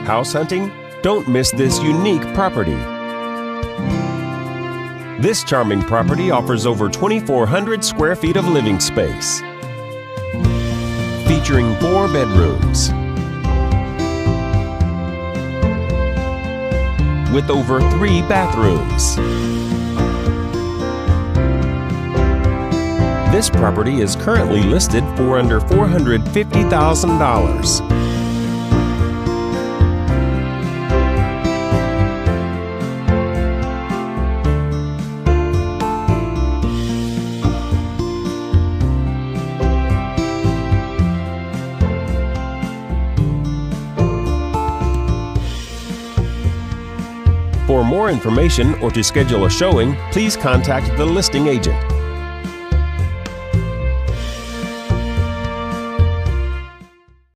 House hunting? Don't miss this unique property. This charming property offers over 2,400 square feet of living space, featuring 4 bedrooms with over 3 bathrooms. This property is currently listed for under $450,000. For more information or to schedule a showing, please contact the listing agent.